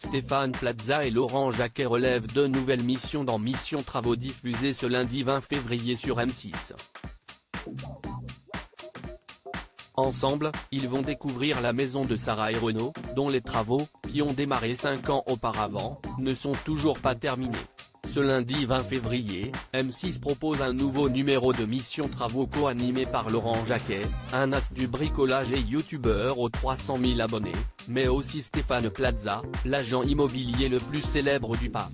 Stéphane Plaza et Laurent Jacquet relèvent deux nouvelles missions dans Mission Travaux diffusées ce lundi 20 février sur M6. Ensemble, ils vont découvrir la maison de Sarah et Renaud, dont les travaux, qui ont démarré 5 ans auparavant, ne sont toujours pas terminés. Ce lundi 20 février, M6 propose un nouveau numéro de Mission Travaux co-animé par Laurent Jacquet, un as du bricolage et youtubeur aux 300 000 abonnés, mais aussi Stéphane Plaza, l'agent immobilier le plus célèbre du PAF.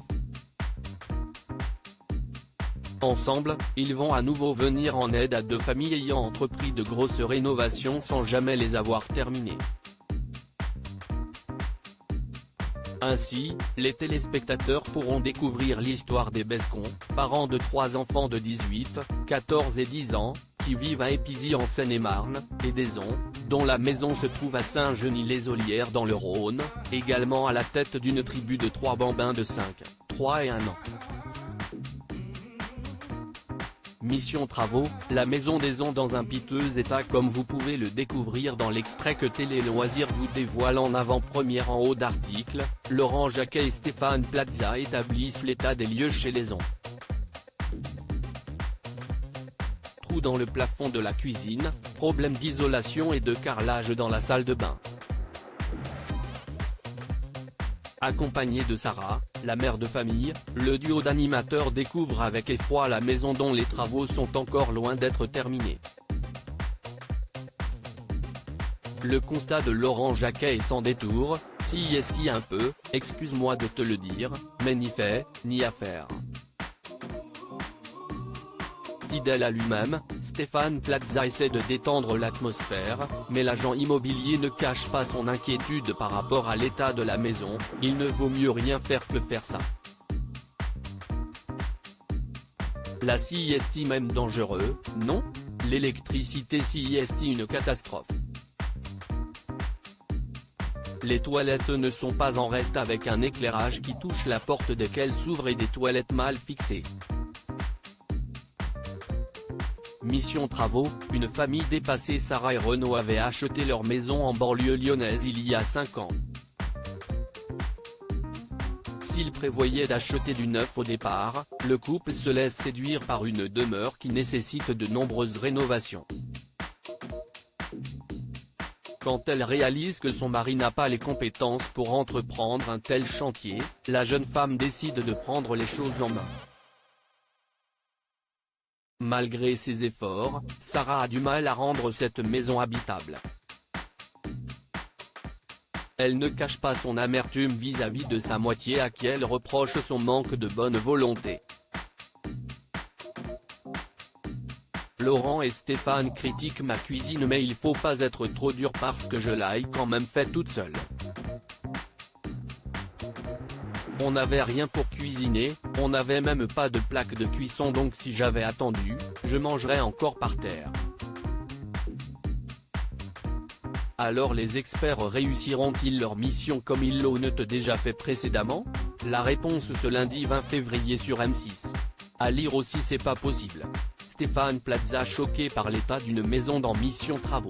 Ensemble, ils vont à nouveau venir en aide à deux familles ayant entrepris de grosses rénovations sans jamais les avoir terminées. Ainsi, les téléspectateurs pourront découvrir l'histoire des Bescon, parents de 3 enfants de 18, 14 et 10 ans, qui vivent à Épizy en Seine-et-Marne, et Deson, dont la maison se trouve à Saint-Genis-les-Ollières dans le Rhône, également à la tête d'une tribu de 3 bambins de 5, 3 et 1 an. Mission Travaux, la maison Deson dans un piteux état comme vous pouvez le découvrir dans l'extrait que Télé Loisirs vous dévoile en avant-première en haut d'article. Laurent Jacquet et Stéphane Plaza établissent l'état des lieux chez Deson. Trou dans le plafond de la cuisine, problème d'isolation et de carrelage dans la salle de bain. Accompagné de Sarah, la mère de famille, le duo d'animateurs découvre avec effroi la maison dont les travaux sont encore loin d'être terminés. Le constat de Laurent Jacquet est sans détour, si est-ce un peu, excuse-moi de te le dire, mais ni fait, ni à faire. Fidèle à lui-même, Stéphane Plaza essaie de détendre l'atmosphère, mais l'agent immobilier ne cache pas son inquiétude par rapport à l'état de la maison. Il ne vaut mieux rien faire que faire ça. La CIST même dangereux, non? L'électricité CIST une catastrophe. Les toilettes ne sont pas en reste avec un éclairage qui touche la porte desquelles s'ouvre et des toilettes mal fixées. Mission Travaux, une famille dépassée Sarah et Renaud avaient acheté leur maison en banlieue lyonnaise il y a 5 ans. S'ils prévoyaient d'acheter du neuf au départ, le couple se laisse séduire par une demeure qui nécessite de nombreuses rénovations. Quand elle réalise que son mari n'a pas les compétences pour entreprendre un tel chantier, la jeune femme décide de prendre les choses en main. Malgré ses efforts, Sarah a du mal à rendre cette maison habitable. Elle ne cache pas son amertume vis-à-vis de sa moitié à qui elle reproche son manque de bonne volonté. Laurent et Stéphane critiquent ma cuisine mais il faut pas être trop dur parce que je l'ai quand même fait toute seule. On n'avait rien pour cuisiner, on n'avait même pas de plaque de cuisson donc si j'avais attendu, je mangerais encore par terre. Alors les experts réussiront-ils leur mission comme ils l'ont déjà fait précédemment? La réponse ce lundi 20 février sur M6. À lire aussi c'est pas possible. Stéphane Plaza choqué par l'état d'une maison dans Mission Travaux.